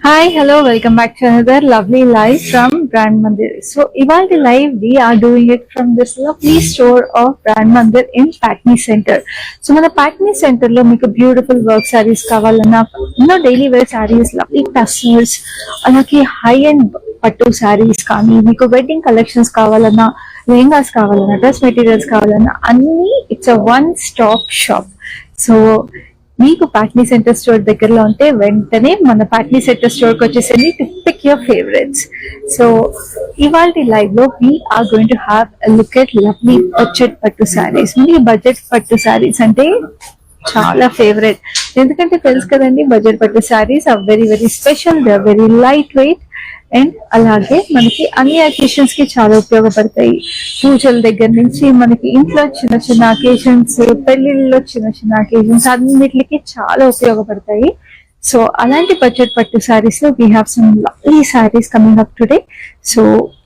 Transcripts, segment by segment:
Hi, hello, welcome back to another lovely live from Brand Mandir. So, ivalti live we are doing it from this lovely store of Brand Mandir in Patni Center. So, mana Patni Center lo meeku beautiful work sarees kavalana, daily wear sarees, lovely tassels, alaki high end పట్టు సారీస్ కానీ మీకు wedding collections కావాలన్నా, లెహంగాస్ కావాలన్నా, dress materials కావాలన్నా అన్ని it's a one stop shop. So మీకు Patny centre store దగ్గరలో ఉంటే వెంటనే మన పాట్నీ సెంటర్ స్టోర్ కి వచ్చేసండి to pick your favourites. So ఇవాళ లైవ్ లో we are going to have a look at lovely budget పట్టు సారీస్. మీకు బడ్జెట్ పట్టు సారీస్ అంటే చాలా ఫేవరెట్, ఎందుకంటే తెలుసు కదండి బడ్జెట్ పట్టు sarees are very very special, they are very light weight and అలాగే మనకి అన్ని అకేషన్స్ కి చాలా ఉపయోగపడతాయి. పూజల దగ్గర నుంచి మనకి ఇంట్లో చిన్న చిన్న అకేషన్స్, పెళ్లిళ్ళలో చిన్న చిన్న అకేషన్స్ అన్నిటికి చాలా ఉపయోగపడతాయి. సో అలాంటి బడ్జెట్ పట్టు సారీస్ లో we have some lovely saris coming up today. So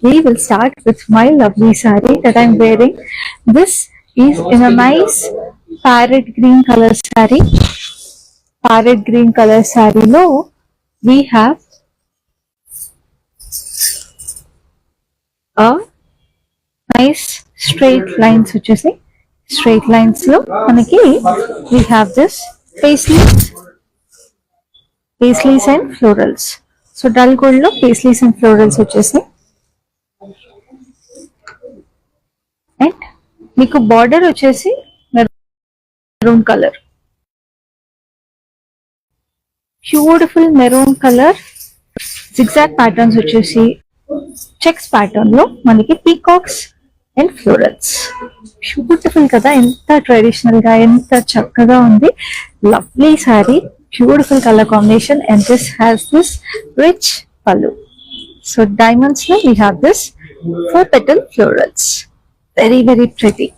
we will start with my lovely sari that I'm wearing. This is in a nice parrot green colour sari. Parrot green colour సారీలో we have nice straight lines వచ్చేసి, straight lines లో మనకి we have this paisleys and florals. So dull gold లో paisleys and florals వచ్చేసి and మీకు border వచ్చేసి maroon colour, beautiful maroon colour. Zigzag patterns వచ్చేసి checks pattern లో మనకి పీకాక్స్ అండ్ ఫ్లోరల్స్. బ్యూటిఫుల్ కదా, ఎంత ట్రెడిషనల్ గా ఎంత చక్కగా ఉంది. Lovely sorry, beautiful colour combination and this has this rich పల్లు. సో డైమండ్స్ లో we have this 4 petal florals, very very pretty.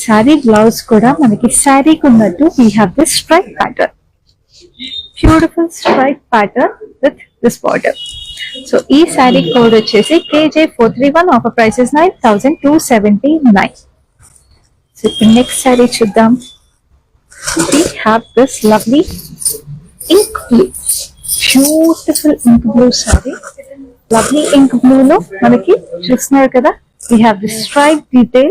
Sorry blouse కూడా మనకి శారీకి ఉన్నట్టు we have this stripe pattern, beautiful stripe pattern with this border. So ఈ sari code వచ్చేసి KJ431, offer prices 9279. So ఇప్పుడు next sari చూద్దాం. we have this lovely ink blue, beautiful ink blue saree. Lovely ink blue లో మనకి చూస్తున్నారు కదా, we have the stripe detail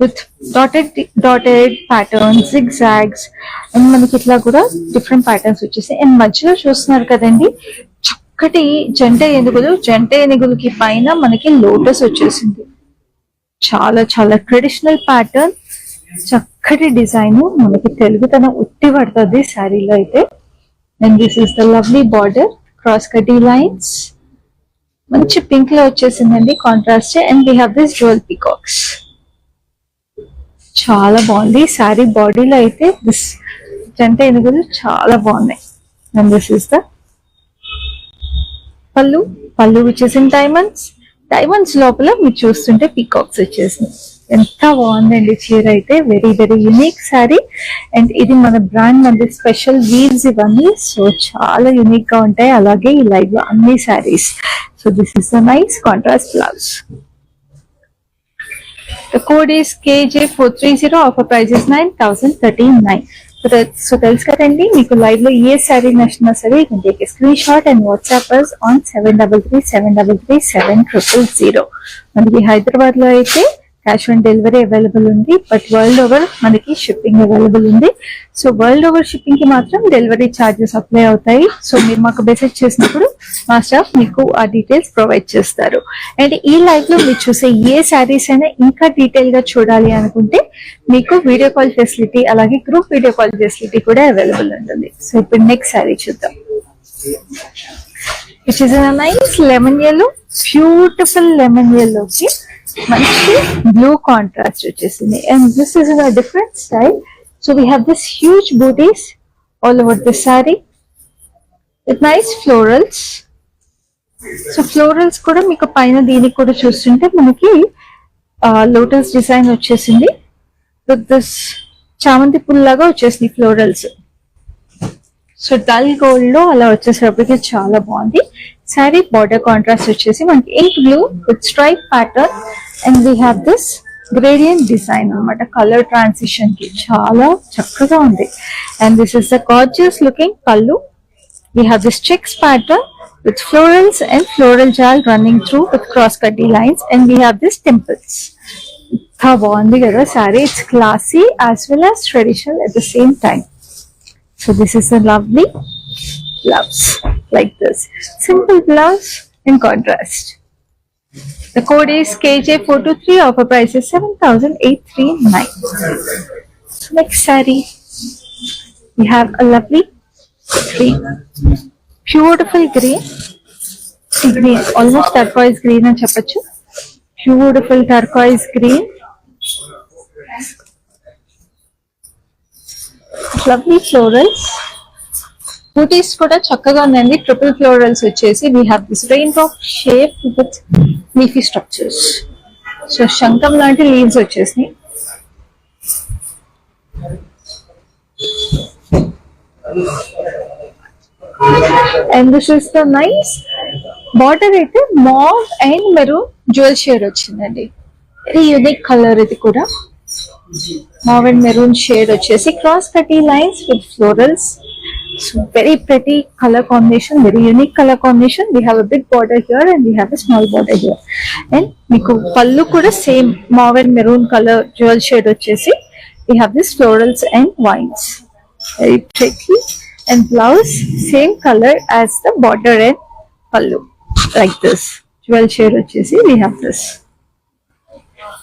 with dotted patterns, zigzags and మనకి ఇట్లా కూడా డిఫరెంట్ ప్యాటర్న్స్ వచ్చేసి. అండ్ మధ్యలో చూస్తున్నారు కదండి చక్కటి జంట ఏనుగులకి పైన మనకి లోటస్ వచ్చేసింది. చాలా చాలా ట్రెడిషనల్ ప్యాటర్న్, చక్కటి డిజైన్, మనకి తెలుగుతనం ఉట్టి పడుతుంది శారీలో అయితే. And this is the lovely border, cross కటీ లైన్స్, మంచి పింక్ లో వచ్చేసిందండి contrast. And we have this dual peacocks. చాలా బాగుంది శారీ. బాడీలో అయితే దిస్ జంట ఏనుగులు చాలా బాగున్నాయి. అండ్ దిస్ ఇస్ ద పళ్ళు వచ్చేసిన డైమండ్స్ లోపల మీరు చూస్తుంటే పీకాక్స్ వచ్చేసింది. ఎంత బాగుందండి చీర అయితే, very very unique sari. And ఇది మన బ్రాండ్ మందిర్ స్పెషల్ వీవ్స్ ఇవన్నీ, సో చాలా యూనిక్ గా ఉంటాయి. అలాగే ఈ లైవ్ లో అన్ని saris. So this is the nice contrast blouse. The code is KJ430, offer price is 9039. So తెలుసు కదండి, మీకు లైవ్ లో ఏ శారీ నచ్చినా సరే you can take a screenshot and WhatsApp us on 7337337000. మనకి హైదరాబాద్ లో అయితే క్యాష్ ఆన్ డెలివరీ అవైలబుల్ ఉంది, బట్ వరల్డ్ ఓవర్ మనకి షిప్పింగ్ అవైలబుల్ ఉంది. సో వరల్డ్ ఓవర్ షిప్పింగ్ కి మాత్రం డెలివరీ ఛార్జెస్ అప్లై అవుతాయి. సో మీరు మాకు మెసేజ్ చేసినప్పుడు మా స్టాఫ్ మీకు ఆ డీటెయిల్స్ ప్రొవైడ్ చేస్తారు. అండ్ ఈ లైవ్ లో మీరు చూసే ఏ శారీస్ అయినా ఇంకా డీటెయిల్ గా చూడాలి అనుకుంటే మీకు వీడియో కాల్ ఫెసిలిటీ, అలాగే గ్రూప్ వీడియో కాల్ ఫెసిలిటీ కూడా అవైలబుల్ ఉంటుంది. సో ఇప్పుడు నెక్స్ట్ శారీ చూద్దాం. Which is a nice lemon yellow, beautiful lemon yellow కి మంచి బ్లూ కాంట్రాస్ట్ వచ్చేసింది. And this is a different style. So we have this huge butis all over this saree with nice florals. So florals కూడా మీకు పైన దీనికి కూడా చూస్తుంటే మనకి లోటస్ డిజైన్ వచ్చేసింది విత్ దిస్ చామంతి పుల్లాగా వచ్చేసింది ఫ్లోరల్స్. సో డల్ గోల్డ్ లో అలా వచ్చేసరికి చాలా బాగుంది. శారీ బార్డర్ కాంట్రాస్ట్ వచ్చేసి మనకి ink blue with stripe pattern and we have this gradient design అనమాట. కలర్ ట్రాన్సిషన్ కి చాలా చక్కగా ఉంది. And this is the gorgeous looking pallu. We have this checks pattern with florals and floral jal running through with cross cutty lines, and we have this temples. How bondi kada saree. It's classy as well as traditional at the same time. So this is a lovely blouse like this. Simple blouse in contrast. The code is KJ423. Offer price is 7,839. So next saree we have a lovely green. Beautiful green, almost turquoise green అని చెప్పచ్చు. Beautiful turquoise green, lovely florals. బూటీస్ కూడా చక్కగా ఉందండి. Triple florals వచ్చేసి we have this raindrop shape with leafy structures. So శంఖం లాంటి leaves వచ్చేసి and this is the nice border. అయితే mauve and maroon jewel shade వచ్చిందండి. వెరీ యూనిక్ కలర్ ఇది కూడా. mauve and maroon shade వచ్చేసి cross cutty lines with florals. So very pretty color combination, very unique color combination. We have a big border here and we have a small border here. And మీకు పల్లు కూడా same mauve and maroon color jewel shade వచ్చేసి we have this florals and vines. Very pretty. And blouse same color as the border and pallu like this jewel shade వచ్చేసి we have this.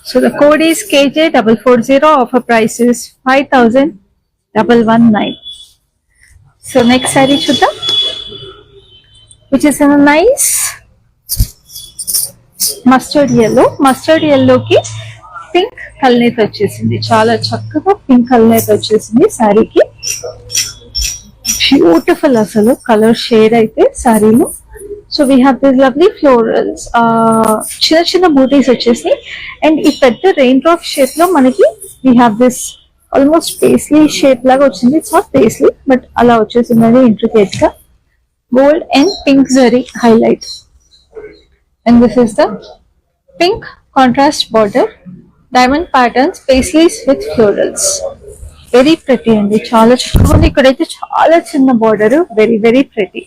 So the code is KJ440. Offer price is 5,119. So next saree చూద్దాం, which is in a nice mustard yellow. Mustard yellow కి pink కల్నేత వచ్చేసింది. చాలా చక్కగా pink కల్నేత వచ్చేసింది సారీకి. Beautiful అసలు colour shade అయితే సారీలో. So we have this lovely florals, చిన్న చిన్న బూటీస్ వచ్చేసి. అండ్ ఈ పెద్ద రెయిన్ డ్రాప్ షేప్ లో మనకి we have this almost paisley shape లాగా వచ్చింది. ఇట్స్ నాట్ పేస్లీ బట్ అలా వచ్చేసింది ఇంట్రికేట్ గా. Gold and pink zari highlight. And this is the pink contrast border, diamond patterns, paisleys with florals. Very pretty అండి, చాలా చక్కగా ఉంది. ఇక్కడైతే చాలా చిన్న border, very very pretty.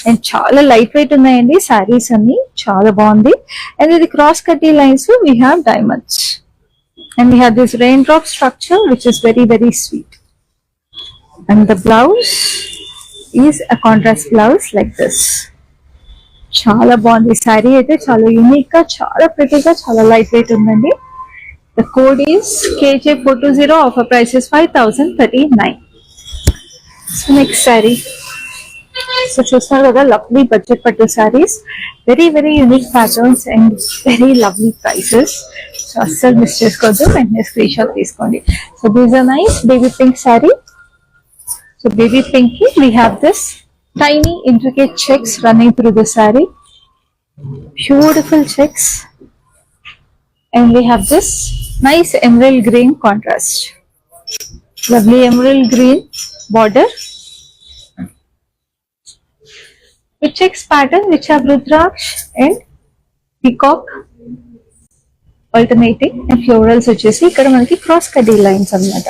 And చాలా లైట్ వెయిట్ ఉన్నాయండి శారీస్ అన్ని, చాలా బాగుంది. అండ్ ఇది క్రాస్ కటీ lines we have diamonds and we have this rain drop structure which is very very sweet. And the blouse is a contrast blouse like this. చాలా బాగుంది శారీ అయితే, చాలా యూనిక్ గా, చాలా ప్రెటీగా, చాలా లైట్ వెయిట్ ఉందండి. The code is KJ420. Offer price is 5,039. So next saree. So చూస్తున్నారు కదా, lovely budget పట్టు sarees, very very unique patterns and very lovely prices. So అస్సలు మిస్ చేసుకోవద్దు, వెంటనే స్క్రీన్ షాట్ తీసుకోండి. So this is a nice baby pink saree. So baby pink ki we have this tiny intricate checks running through the saree. Beautiful checks. And we have this nice emerald green contrast, lovely emerald green border with checks pattern which have rudraksh and peacock alternating and florals వచ్చేసి ఇక్కడ మనకి cross cutty lines అన్నమాట.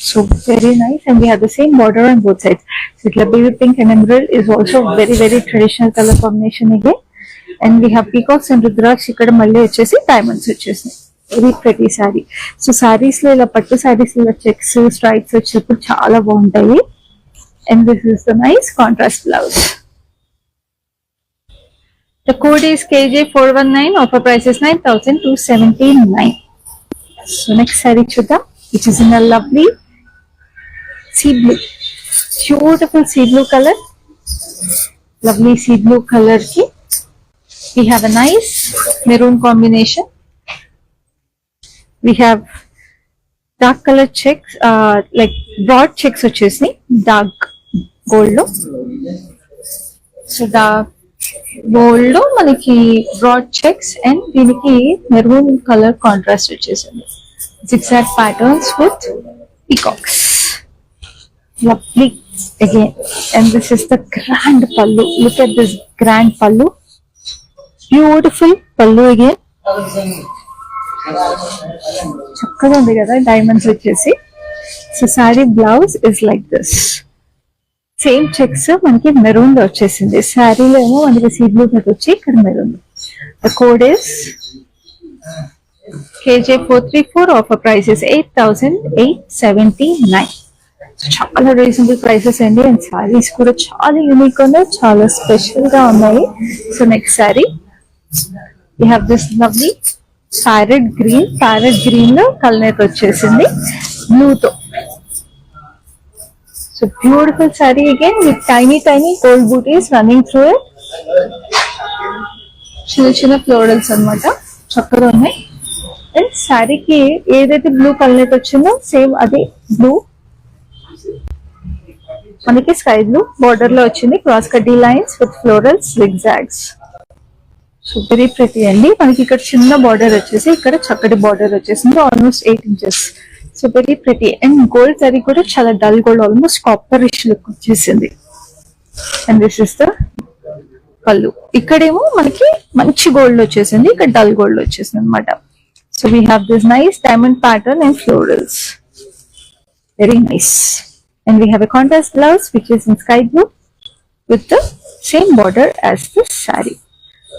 So very nice, and we have the same border on both sides. So itla baby pink and emerald is also very very traditional color combination again. And we have peacocks and rudraksh ఇక్కడ మళ్ళీ వచ్చేసి diamonds వచ్చేసి. Very pretty sari. So saris లో ఇలా పట్టు శారీస్ లో checks stripes వచ్చేటప్పుడు చాలా బాగుంటాయి. And this is the nice contrast blouse. The code is KJ419. Offer price is 9,279. So next sari చూద్దాం, which is in a lovely sea blue. Beautiful sea blue colour, lovely sea blue colour కి we have a nice maroon combination. We have dark color checks, like broad checks వచ్చేసి dark gold లో. So the gold లో మనకి broad checks and దీనికి maroon colour contrast వచ్చేసింది. Zigzag patterns with peacocks. Lovely again. And this is the grand pallu. Look at this grand pallu. Beautiful pallu again. చక్కగా ఉంది కదా diamonds వచ్చేసి. So sorry blouse is like this. Same checks మనకి maroon లో వచ్చేసింది. శారీలో ఏమో మనకి సీ బ్లూ మీద వచ్చి ఇక్కడ maroon. The code is KJ434. Offer price is 8,879. చాలా రీజనబుల్ ప్రైసెస్ అండి. అండ్ శారీస్ కూడా చాలా యూనిక్ ఉన్నాయి, చాలా స్పెషల్ గా ఉన్నాయి. So next saree we have this lovely parrot green లో కలర్ వచ్చేసింది బ్లూ తో. So beautiful saree again with tiny gold butis running through it. చిన్న ఫ్లోరల్స్ అన్నమాట, చక్కగా ఉన్నాయి. అండ్ శారీకి ఏదైతే బ్లూ కలర్ వచ్చిందో సేమ్ అదే బ్లూ మనకి స్కై బ్లూ బార్డర్ లో వచ్చింది. క్రాస్ కడ్డీ lines with florals zigzags. So very pretty అండి. మనకి ఇక్కడ చిన్న బార్డర్ వచ్చేసి ఇక్కడ చక్కటి బార్డర్ వచ్చేసింది, almost 8 inches. So very pretty. And gold sorry కూడా చాలా డల్ గోల్డ్, ఆల్మోస్ట్ కాపరిష్ లుక్ వచ్చేసింది. అండ్ దిస్ ఇస్ ద పళ్ళు. ఇక్కడేమో మనకి మంచి గోల్డ్ వచ్చేసింది, ఇక్కడ డల్ గోల్డ్ వచ్చేసింది అనమాట. So we have this nice diamond pattern and florals, very nice. And we have a contrast blouse which is in sky blue with the same border as the saree.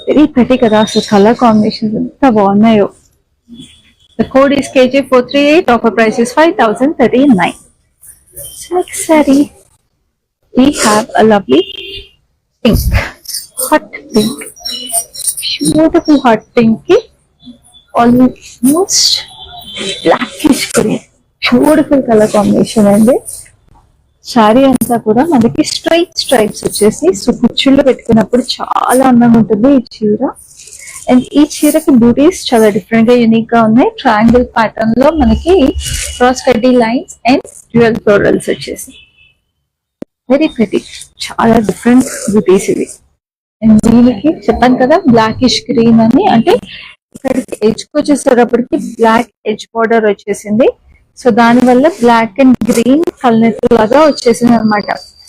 Very pretty kada. So color combinations anta baagunayo. The code is KJ438. Offer price is 5,039. So next saree we have a lovely pink, hot pink, beautiful hot pink, almost blackish green. Beautiful color combination and sari అంతా కూడా మనకి stripes వచ్చేసి so కుచ్చుళ్ళు పెట్టుకున్నప్పుడు చాలా అందంగా ఉంటుంది ఈ చీర. అండ్ ఈ చీరకి బ్యూటీస్ చాలా డిఫరెంట్ గా యూనిక్ గా ఉన్నాయి. ట్రయాంగిల్ ప్యాటర్న్ లో మనకి క్రాస్ కడ్డీ లైన్స్ అండ్ డ్యూయల్ ఫ్లోరల్స్ వచ్చేసి వెరీ ప్రెటీ, చాలా డిఫరెంట్ బ్యూటీస్ ఇవి. అండ్ దీనికి చెప్పాను కదా బ్లాకిష్ గ్రీన్ అని, అంటే ఇక్కడికి ఎడ్జ్ వచ్చేసేటప్పటికి బ్లాక్ ఎడ్జ్ బార్డర్ వచ్చేసింది. సో దాని వల్ల బ్లాక్ అండ్ గ్రీన్ కలర్ లాగా వచ్చేసింది అనమాట.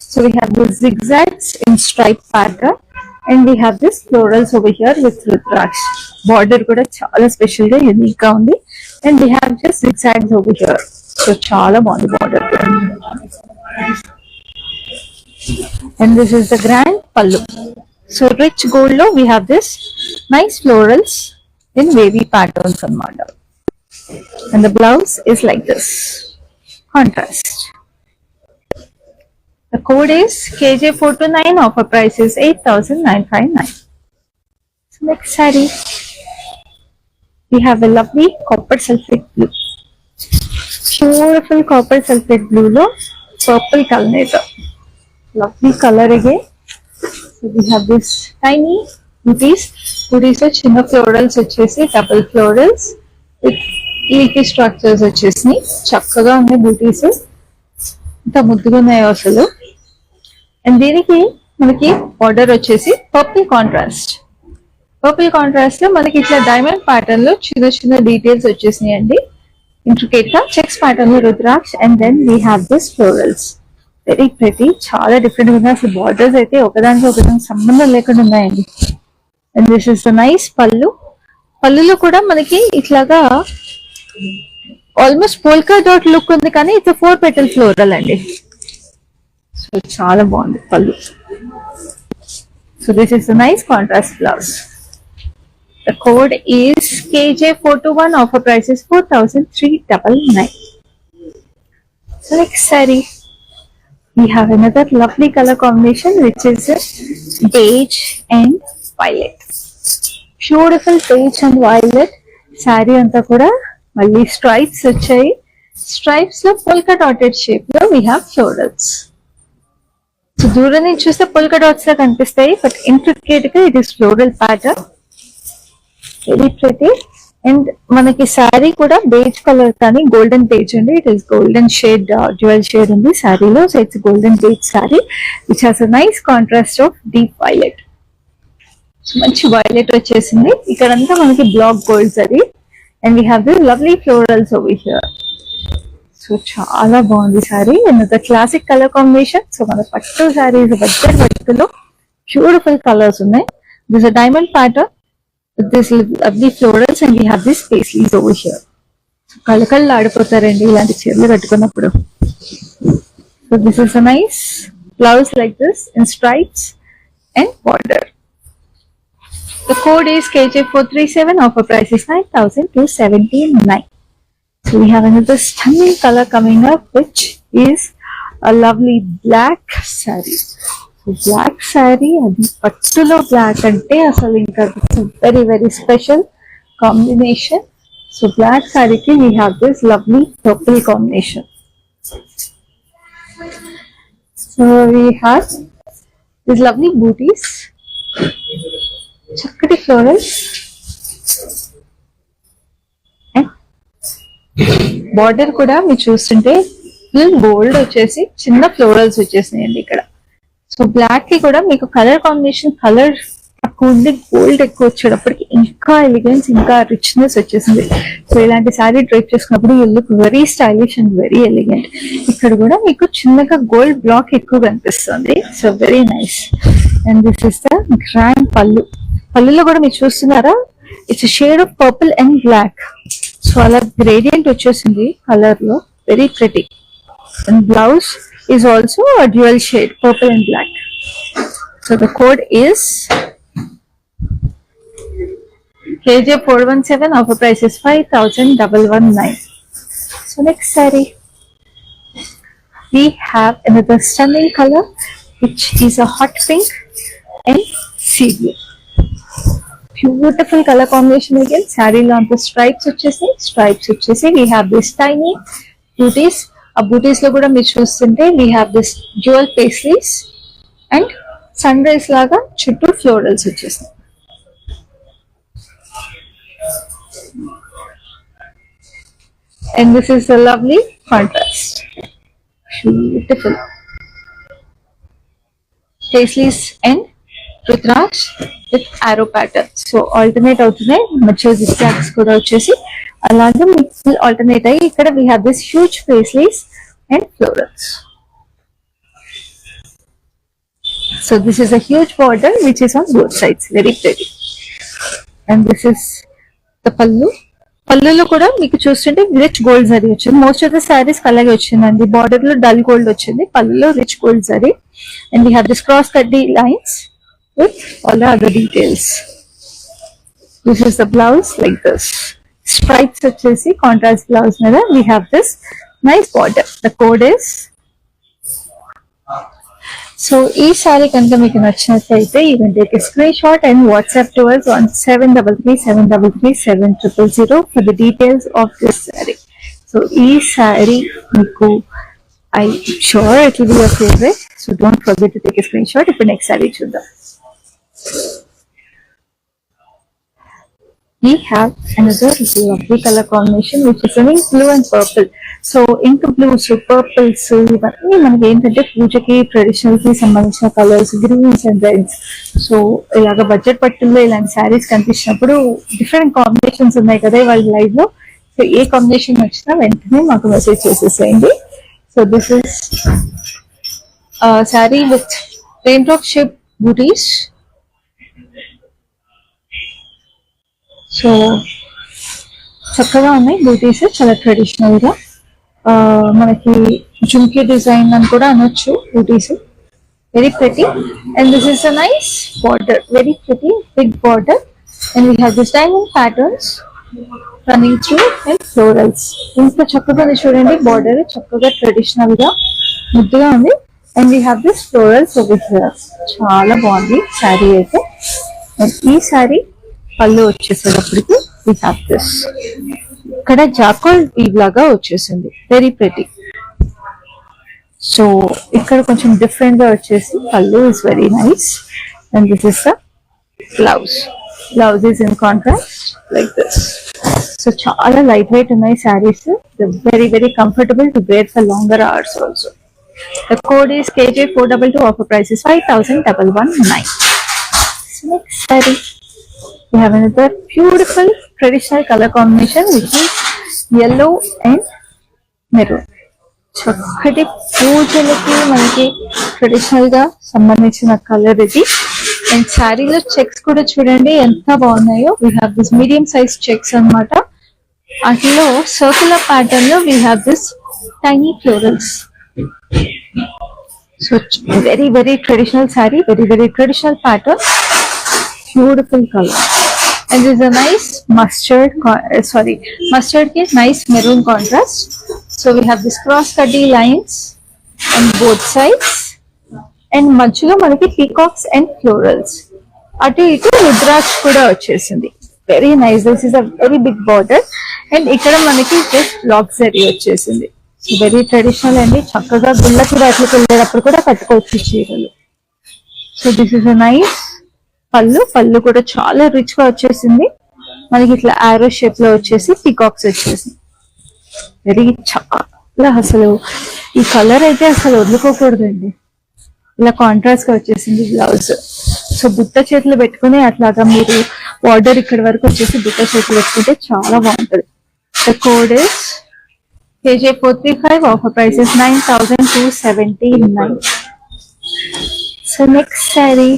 So we have this zigzags in stripe pattern and we have this florals over here with rudraksha. Border కూడా చాలా స్పెషల్ గా యూనిక్ గా ఉంది. And we have just zigzags over here. So చాలా బాగుంది border. And this is the grand పల్లు. So rich gold లో we have this nice florals in wavy patterns అన్నమాట. And the blouse is like this, contrast. The code is KJ429. Offer price is 8,959. So next saree we have a lovely copper sulphate blue, beautiful copper sulphate blue lo purple color, lovely color again. So we have this tiny booties lo chinna florals vachesi double florals with leaky structures వచ్చేసి చక్కగా ఉన్నాయి. Beauties ఇంత ముద్దుగా ఉన్నాయో అసలు. And దీనికి మనకి border వచ్చేసి పర్పుల్ కాంట్రాస్ట్ లో మనకి ఇట్లా డైమండ్ ప్యాటర్న్ లో చిన్న డీటెయిల్స్ వచ్చేసినాయి అండి. ఇంట్రికేట్ గా చెక్స్ ప్యాటర్న్ లో rudraksha. And then we have this florals, very pretty, చాలా డిఫరెంట్ గా ఉన్నాయి. అసలు బార్డర్స్ అయితే ఒకదానికి సంబంధం లేకుండా ఉన్నాయండి. And this is the nice pallu. పళ్ళులో కూడా మనకి ఇట్లాగా ఆల్మోస్ట్ పోల్కా డాట్ లుక్ ఉంది, కానీ ఇట్స్ 4 petal ఫ్లోరల్ అండి. సో చాలా బాగుంది పళ్ళు. So this is the nice contrast blouse. The code is KJ421. Offer price is 4,399. So next sorry we have another lovely color combination which is beige and violet. Beautiful beige and violet sorry అంతా కూడా మళ్ళీ stripes వచ్చాయి. Stripes లో polka dotted shape లో we have florals. So దూరం నుంచి చూస్తే polka dots లా కనిపిస్తాయి, బట్ ఇంట్రికేట్ గా it is floral pattern, very pretty. And మనకి శారీ కూడా బేజ్ కలర్ కానీ గోల్డెన్ బేజ్ అండి. It is golden shade, dual shade ఉంది శారీలో. So it's golden beige sari which has a nice contrast of deep violet. మంచి violet వచ్చేసింది. ఇక్కడంతా మనకి బ్లాక్ గోల్డ్ అది. And we have this lovely florals over here. So చాలా బాగుంది sari. And classic colour combination. So మన పట్టు సారీస్ బడ్జెట్ పట్టులో బ్యూటిఫుల్ కలర్స్ ఉన్నాయి. This a diamond pattern with this lovely florals and we have this paisleys over here. కళ్ళకళ్ళు ఆడిపోతారండి ఇలాంటి చీరలు కట్టుకున్నప్పుడు. So this is a nice blouse like this in stripes and border. The code is KJ437. Offer price is 9,279. So we have another stunning color coming up, which is a lovely black saree. So black saree and pattulo black ante asalu inka very very special combination. So black saree ki we have this lovely purple combination. So we have these lovely booties, చక్కటి florals and border కూడా మీరు చూస్తుంటే full gold వచ్చేసి చిన్న florals వచ్చేసినాయండి ఇక్కడ. So black కి కూడా మీకు కలర్ కాంబినేషన్ కలర్ తక్కువ ఉండి గోల్డ్ ఎక్కువ వచ్చేటప్పటికి ఇంకా ఎలిగెన్స్ ఇంకా రిచ్నెస్ వచ్చేసింది. సో ఇలాంటి శారీ డ్రైప్ చేసుకున్నప్పుడు you look very stylish and very elegant. ఇక్కడ కూడా మీకు చిన్నగా గోల్డ్ బ్లాక్ ఎక్కువ కనిపిస్తుంది. So very nice. And this is the grand pallu. పళ్ళులో కూడా మీరు చూస్తున్నారా, it's shade of purple and black. So అలా గ్రేడియంట్ వచ్చేసింది కలర్ లో, very pretty. And blouse is also dual shade purple and black. So the code is KJ417. Offer price is 5,119. So next saree, we have another stunning color, which is a hot pink and sea blue. Beautiful color combination again. Saree lo anta stripes vachesi we have this tiny booties. A booties lo kuda meer chustunte we have this jewel paisleys and sunrise laga chuttu florals vachesi. And this is a lovely contrast. Beautiful paisleys and rudraj with arrow pattern. So alternate outunnayi macho zigzags kuda vachesi alage మీకు alternate ayi ikkada we have this huge paisleys and florals. So this is a huge border which is on both sides, very pretty. And this is the pallu. పళ్ళులో కూడా మీకు చూస్తుంటే rich gold zari వచ్చింది. Most of the saris అలాగే వచ్చిందండి. Border లో dull gold వచ్చింది, పళ్ళులో rich gold zari. And we have this cross కడ్డీ lines with all the other details. This is the blouse like this. Stripes వచ్చేసి కాంట్రాస్ట్ బ్లౌజ్ మీద we have this nice border. The code is. So ఈ సారీ కనుక మీకు నచ్చినట్లయితే you can take a screenshot and WhatsApp to us on 7337337000 for the details of this saree. So ఈ sorry మీకు I sure it will be your favourite. So don't forget to take a screen shot. ఇప్పుడు next sorry చూద్దాం. We have another lovely color combination which is ink blue and purple. So ink blues, purples ఇవన్నీ మనకి ఏంటంటే పూజకి traditional కి సంబంధించిన colours, greens and reds. So ఇలాగ budget పట్టుల్లో ఇలాంటి శారీస్ కనిపించినప్పుడు డిఫరెంట్ కాంబినేషన్స్ ఉన్నాయి కదా వాళ్ళ లైవ్ లో. సో ఏ కాంబినేషన్ వచ్చినా వెంటనే మాకు మెసేజ్ చేసేసేయండి. So this is saree with rain drop shape butis. So చక్కగా ఉన్నాయి బూటీస్, చాలా ట్రెడిషనల్ గా. మనకి జుంకీ డిజైన్ అని కూడా అనొచ్చు buttis. Very pretty. And this is a nice border, very pretty big border. And we have this diamond patterns running through and florals. ఇంత చక్కగా చూడండి, బార్డర్ చక్కగా ట్రెడిషనల్ గా ముద్దుగా ఉంది. And we have this florals over here. చాలా బాగుంది శారీ అయితే. అండ్ ఈ శారీ పళ్ళు వచ్చేసేటప్పటికి వీ హ్యావ్ దిస్ ఇక్కడ జాకోల్ వీవ్ లాగా వచ్చేసింది, వెరీ ప్రిటీ. సో ఇక్కడ కొంచెం డిఫరెంట్ గా వచ్చేసి pallu is very nice. And this is the blouse. Blouse is in contrast like this. So చాలా లైట్ వెయిట్ ఉన్నాయి sarees, very very comfortable to wear for longer hours also. The code is KJ422. Offer price is 5,119. Next saree, we have another beautiful traditional color combination which is yellow and maroon. చక్కటి పూజలకి మనకి traditional గా సంబంధించిన colour ఇది. And శారీలో checks కూడా చూడండి ఎంత బాగున్నాయో. We have this medium size checks అన్నమాట. అట్లా సర్కులర్ ప్యాటర్న్ లో we have this tiny florals. So very very traditional sari, very very traditional pattern, beautiful colour. And this is a nice mustard ki nice maroon contrast. So we have this cross cutty lines on both sides and మధ్యలో మనకి peacocks and florals. అటు ఇటు రుద్రాక్ష కూడా వచ్చేసింది. Very nice. This is a very big border and ఇక్కడ మనకి just black zari వచ్చేసింది. So very traditional అండి. చక్కగా గుళ్ళకి వాటికి వెళ్ళేటప్పుడు కూడా కట్టుకోవచ్చు చీరలు. So this is a nice పళ్ళు కూడా చాలా రిచ్ గా వచ్చేసింది. మనకి ఇట్లా ఆరో షేప్ లో వచ్చేసి పికాక్స్ వచ్చేసి వెరీ చాలా అసలు ఈ కలర్ అయితే అసలు వదులుకోకూడదండి. ఇలా కాంట్రాస్ట్ గా వచ్చేసింది బ్లౌజ్. సో బుట్ట చేతులు పెట్టుకుని అట్లాగా మీరు బార్డర్ ఇక్కడ వరకు వచ్చేసి బుట్ట చేతులు పెట్టుకుంటే చాలా బాగుంటది. The code is KJ435. Offer price is 9,279. So next saree,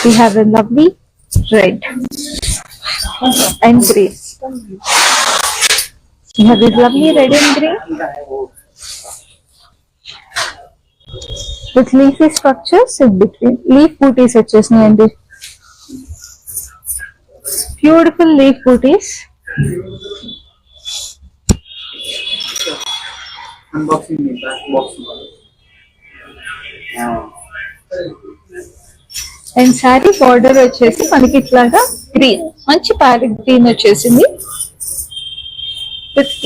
we have a lovely red and green. We have this lovely red and green with leafy structures in between. Leaf booties వచ్చేసినాయండి. Beautiful leaf booties. Unboxing me back boxing. And sari border వచ్చేసి మనకి ఇట్లాగా green, మంచి parrot green వచ్చేసింది.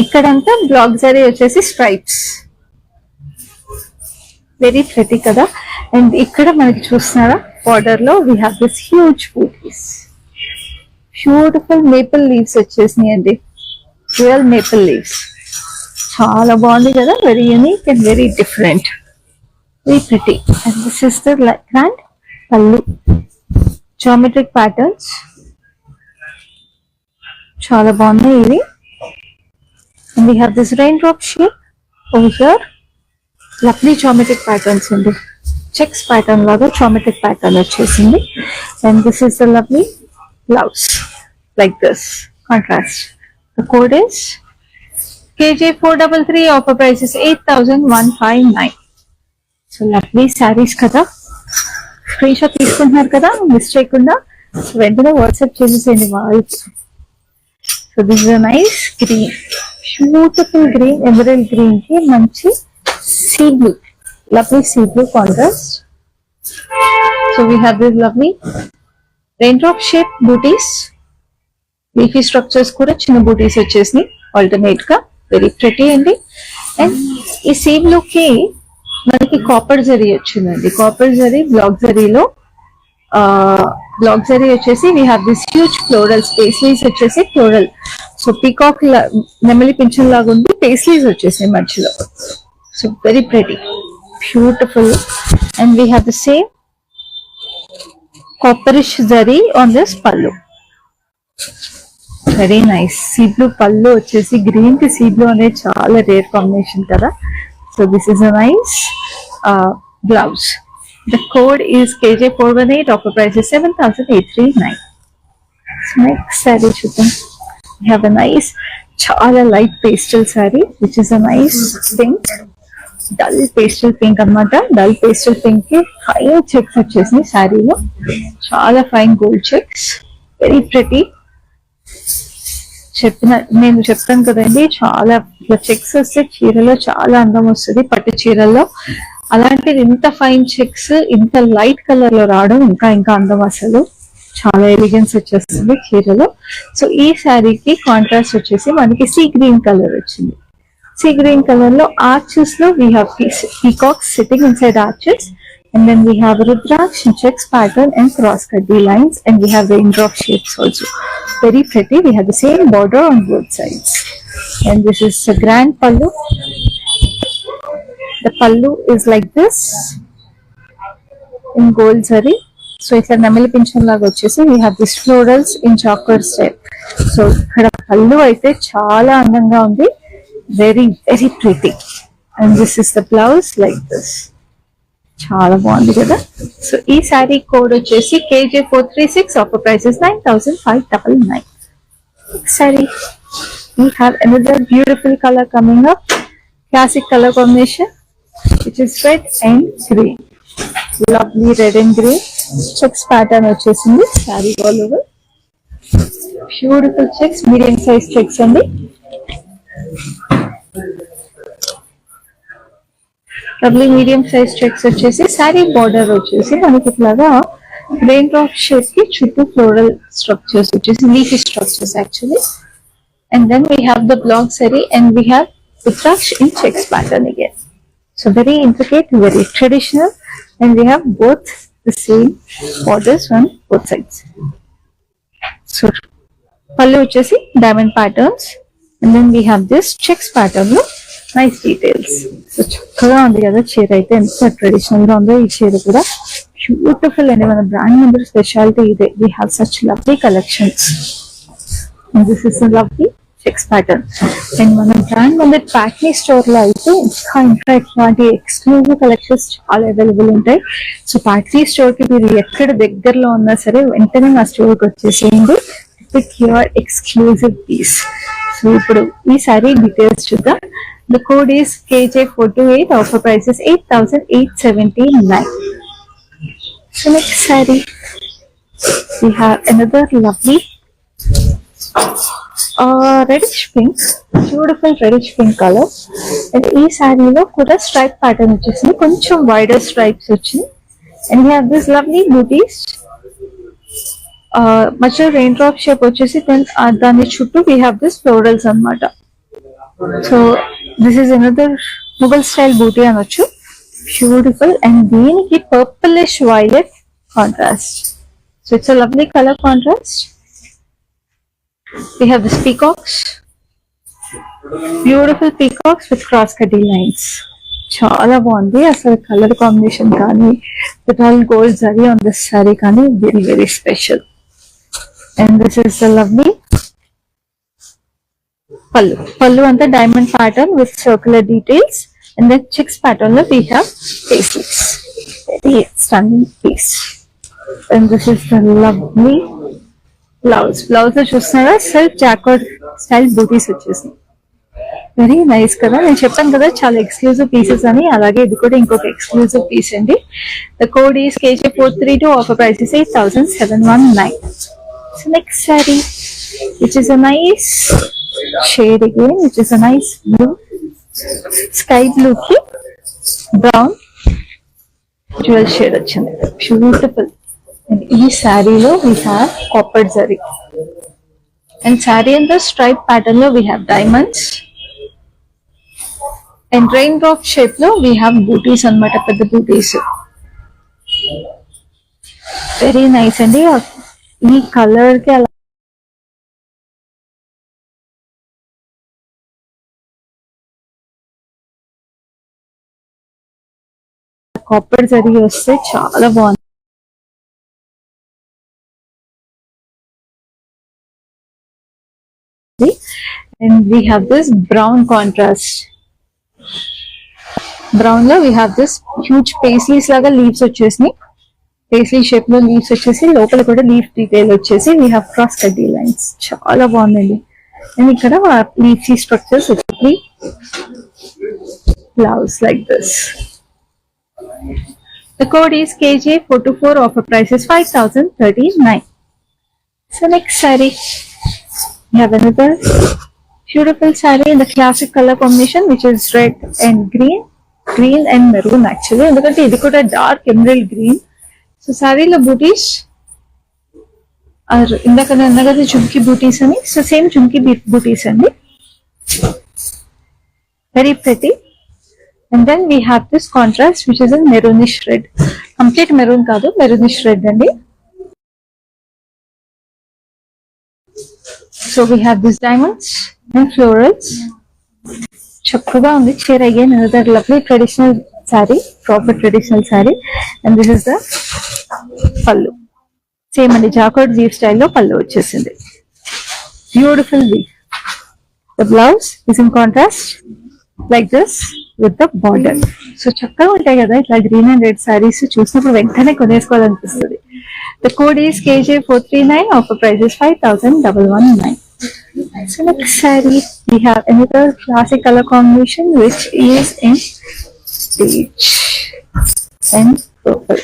ఇక్కడంతా black zari వచ్చేసి stripes, very pretty కదా. And ఇక్కడ మనకి చూస్తున్నారా బార్డర్ లో we have this huge butis, beautiful maple leaves వచ్చేసినాయి అండి. రియల్ మేపుల్ లీవ్స్ చాలా బాగుంది కదా. Very unique and very different, very pretty. And this is the grand pallu, geometric patterns chala bagundi ivi. And we have this raindrop shape over here, lovely geometric patterns indi, checks pattern laga geometric pattern vachesindi. And this is the lovely blouse like this contrast. The code is KJ433. offer price is 8,159. So lovely saris కదా. Screen shot తీసుకుంటున్నారు కదా, miss చేయకుండా వెంటనే WhatsApp చేసేసేయండి voice. So this is a nice green, beautiful green, emerald green కి మంచి sea blue, lovely sea blue contrast. So we have this lovely raindrop shape buttis, leafy structures కూడా చిన్న బూటీస్ వచ్చేసి ఆల్టర్నేట్ గా, వెరీ ప్రెటీ అండి. అండ్ ఈ sea blue కి మనకి కాపర్ జరీ వచ్చిందండి. కాపర్ జరీ బ్లాక్ జరీలో బ్లాక్ జరీ వచ్చేసి we have this huge florals, paisleys వచ్చేసి ఫ్లోరల్. సో పీకాక్ నెమలి పింఛన్ లాగా ఉంది, పేస్లీస్ వచ్చేసాయి మధ్యలో. So very pretty, beautiful. And we have the same copperish zari on this pallu. Very nice. Sea blue pallu వచ్చేసి గ్రీన్ కి సీ బ్లూ అనేది చాలా రేర్ కాంబినేషన్ కదా. So this is a nice blouse. The code is KJ418. offer price is 7,839. So next saree chudam. We have a nice chala light pastel saree which is a nice pink, dull pastel pink annamata. Dull pastel pink ki fine checks vachesni saree lo, chala fine gold checks, very pretty. నేను చెప్తాను కదండి, చాలా ఇట్లా checks వస్తే చీరలో చాలా అందం వస్తుంది పట్టు చీరల్లో. అలాంటిది ఇంత ఫైన్ చెక్స్ ఇంత లైట్ కలర్ లో రావడం ఇంకా ఇంకా అందం, అసలు చాలా ఎలిగెన్స్ వచ్చేస్తుంది చీరలో. సో ఈ శారీకి కాంట్రాస్ట్ వచ్చేసి మనకి సీ గ్రీన్ కలర్ వచ్చింది. సీ గ్రీన్ కలర్ లో ఆర్చెస్ లో we have peacocks sitting inside arches. And then we have Rudraksh and checks pattern and cross cut lines, and we have raindrop shapes also. Very pretty. We have the same border on both sides. And this is a grand pallu. The pallu is like this in gold zari. So ఇట్లా నెమలి pension లాగా వచ్చేసి we have this florals in chocolate style. So ఇక్కడ పళ్ళు అయితే చాలా అందంగా ఉంది, very very pretty. And this is the blouse like this, చాలా బాగుంది కదా. సో ఈ శారీ కోడ్ వచ్చేసి KJ436, offer prices 9599. Sorry, we have another beautiful color coming up, classic color combination, which is red and green. Lovely red and green checks pattern వచ్చేసింది saree all over. Beautiful checks, medium size checks అండి. lovely medium size checks వచ్చేసి saree border వచ్చేసి మనకి ఇట్లాగా rain drop shape కి చుట్టూ floral structures వచ్చేసి leafy structures actually. And then we have the black saree and we have Uttrash in checks pattern again. So very intricate, very traditional, and we have both the same borders on both sides. So pallu vachesi diamond patterns, and then we have this checks pattern lo nice details. So chakkaga undi kada cheer aithe enta traditional ga undo ee cheer kuda beautiful, and మన brand member specialty ide. We have such lovely collections, and this is a lovely checks pattern. And మన brand member Patni store లో అయితే ఇంకా ఇట్లాంటి exclusive collections చాలా available ఉంటాయి. So Patni store కి మీరు ఎక్కడ దగ్గరలో ఉన్నా సరే వెంటనే మా స్టోర్ కి వచ్చేసేయండి, pick your exclusive piece. So ఇప్పుడు ఈ సారీ డీటెయిల్స్ చూద్దాం. The code is KJ428, offer price is 8879. So next saree, we have another lovely reddish pink, beautiful reddish pink color. And ee saree lo kuda stripe pattern vachesindi, koncham wider stripes vachindi. And we have this lovely booties, much raindrop shape vachesi, then dani chuttu we have this florals anamata. So this is another Mughal style booty anochu, beautiful, and deeniki purplish violet contrast. So it's a lovely color contrast. We have this peacocks, beautiful peacocks with cross cutting lines. Chala బాగుంది అసలు colour combination కానీ, with all gold zari on this sari కానీ, very very special. And this is the lovely pallu anta diamond pattern with circular details, and then checks pattern lo we have paisleys, very stunning piece. And this is the lovely blouse lo chustunara self jacquard style booties vachesi, very nice kada. నేను చెప్పాను కదా చాలా exclusive pieces అని, అలాగే ఇది కూడా ఇంకొక exclusive piece అండి. The code is KJ432, offer price is 8719. So next saree, which is a nice shade again, which is a nice blue, sky blue ki brown jewel shade వచ్చింది, beautiful. And ee saree lo we have copper zari, and saree in the stripe pattern lo we have diamonds, and raindrop shape lo we have booties anamata, pedda booties, very nice andi. ee color ki copper zari వస్తే చాలా బాగుంది. And we have this brown contrast. Brown lo we have this huge paisleys laga leaves వచ్చేసి, paisley shape లో leaves వచ్చేసి, లోపల కూడా leaf detail వచ్చేసి, we have cross cut lines. చాలా బాగుందండి. And ఇక్కడ leafy structures వచ్చేసి, blouse like this. The code is KJ424, offer price is 5039. So next saree, we have another beautiful saree in the classic color combination, which is red and green and maroon actually, ఎందుకంటే ఇది కూడా dark emerald green. So సారీలో బూటీస్ ఇందాక అన్నది చుమ్కీ బూటీస్ అని, so same చుమ్కీ బూటీస్ అండి, very pretty. And then we have this contrast, which is a maroonish red, complete maroon kaadu, maroonish red andi. So we have these diamonds and florals. Chakkuga undi chair, again another lovely traditional saree, proper traditional saree, and this is the pallu. Same and jacquard weave style lo pallu vachesindi. Beautiful weave. The blouse is in contrast like this with the border. So చక్కగా ఉంటాయి కదా ఇట్లా green and red saris చూసినప్పుడు వెంటనే కొనేసుకోవాలనిపిస్తుంది. The code is KJ439. Offer price is 5,119. So next saree we have another classic color combination which is in beige and purple.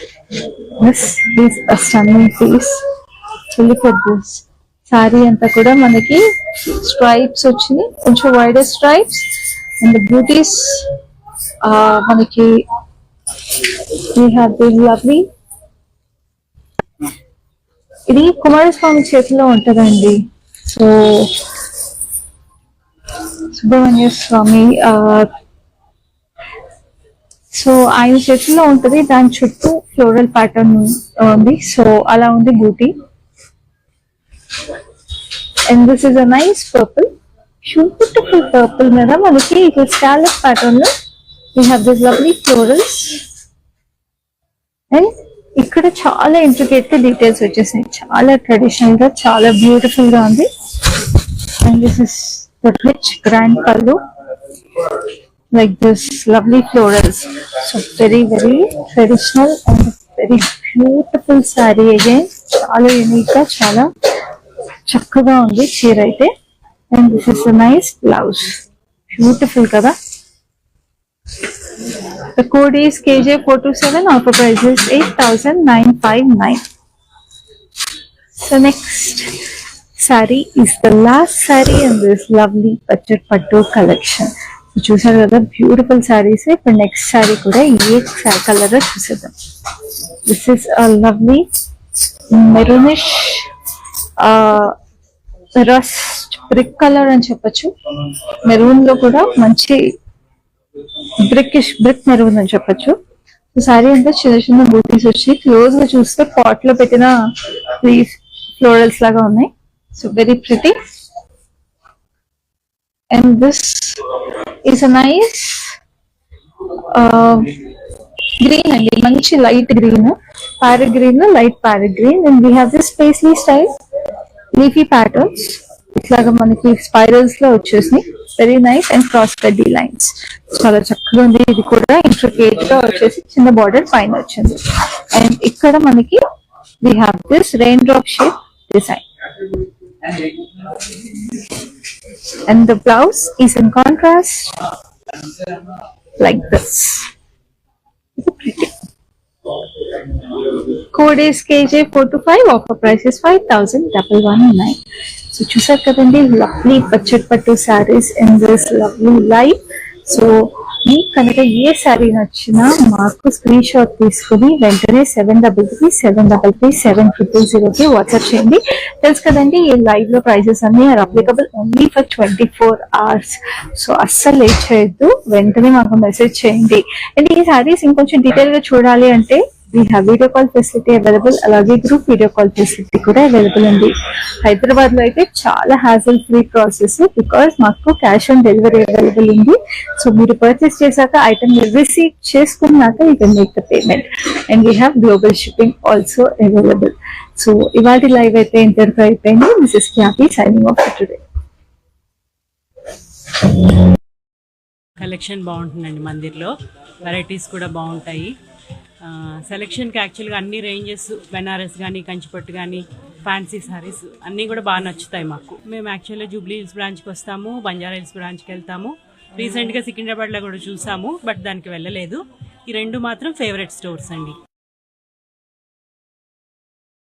This is a stunning piece. So look at this. Saree anta kuda manaki stripes vachini, konచెం wider stripes, and the beauties manaki we have this lovely. ఇది కుమారస్వామి చేతిలో ఉంటుందండి. So Subrahmanya స్వామి so ఆయన చేతిలో ఉంటుంది, దాని చుట్టూ floral pattern ఉంది. So అలా ఉంది butti. And this is a nice purple, beautiful purple మీద మనకి ఇట్లా స్కాలప్ ప్యాటర్న్ లో we have this lovely florals. And ఇక్కడ చాలా ఇంట్రికేట్ గా డీటెయిల్స్ వచ్చేసాయి, చాలా ట్రెడిషనల్ గా చాలా బ్యూటిఫుల్ గా ఉంది. And this is the rich grand pallu like this lovely florals. So very very traditional and very beautiful sari again. చాలా యూనిక్ గా చాలా చక్కగా ఉంది చీర అయితే. And this is a nice blouse, beautiful కదా. The code is KJ427. Offer price is 8,959. So next saree is the last saree in this lovely budget pattu collection. So చూసారు కదా బ్యూటిఫుల్ సారీస్. ఇప్పుడు నెక్స్ట్ సారీ కూడా ఏ colour చూసేద్దాం. This is a lovely maroonish rust brick colour అని చెప్పొచ్చు. Maroon లో కూడా మంచి బ్రిక్ మెరూన్ అని చెప్పొచ్చు. సారీ అంతా చిన్న చిన్న బూటీస్ వచ్చి క్లోజ్ గా చూస్తే పాట్ లో పెట్టిన ఫ్లోరల్స్ లాగా ఉన్నాయి. So very pretty. And this is a nice green అండి, మంచి light green, parrot green, light parrot green. And we have this paisley style leafy patterns ఇట్లాగా మనకి స్పైరల్స్ లో వచ్చేసి వెరీ నైస్. అండ్ క్రాస్ కడ్డీ లైన్స్ చాలా చక్కగా ఉంది. ఇది కూడా ఇంట్రికేట్ గా వచ్చేసి చిన్న బార్డర్ పైన వచ్చింది. అండ్ ఇక్కడ మనకి we have this rain drop shape design. And the blouse is in contrast like this. Code is KJ425. Offer price is 5,119. So చూసారు కదండి లవ్లీ బడ్జెట్ పట్టు saris in this lovely life. So మీకు కనుక ఏ శారీ నచ్చినా మాకు స్క్రీన్ షాట్ తీసుకుని వెంటనే 7337337000కి WhatsApp చేయండి. తెలుసు కదండి ఈ లైవ్ లో ప్రైజెస్ అన్ని are applicable only for 24 hours. So అస్సలు లేట్ చేయొద్దు, వెంటనే మాకు మెసేజ్ చేయండి. అండ్ ఈ శారీస్ ఇంకొంచెం డీటెయిల్ గా చూడాలి అంటే we have video call facility available, అలాగే గ్రూప్ వీడియో కాల్ ఫెసిలిటీ కూడా అవైలబుల్ ఉంది. హైదరాబాద్ లో అయితే చాలా హ్యాసల్ ఫ్రీ ప్రాసెస్, బికాస్ మాకు క్యాష్ ఆన్ డెలివరీ అవైలబుల్ ఉంది. సో మీరు పర్చేస్ చేశాక ఐటమ్ రిసీవ్ చేసుకున్నాక you can make the payment. And we have global shipping also available. So ఇవాళ లైవ్ అయితే ఇంతవరకు అయిపోయింది. This is Khyati signing off today. Collection బాగుంటుందండి మందిర్లో, వెరైటీస్ కూడా బాగుంటాయి. సెలెక్షన్కి యాక్చువల్గా అన్ని రేంజెస్ బెనారస్ కానీ కంచిపట్టు కానీ ఫ్యాన్సీ సారీస్ అన్నీ కూడా బాగా నచ్చుతాయి మాకు. మేము యాక్చువల్గా జూబ్లీ హిల్స్ బ్రాంచ్కి వస్తాము, బంజారా హిల్స్ బ్రాంచ్కి వెళ్తాము. రీసెంట్గా సికింద్రాబాద్లో కూడా చూసాము, బట్ దానికి వెళ్ళలేదు. ఈ రెండు మాత్రం ఫేవరెట్ స్టోర్స్ అండి.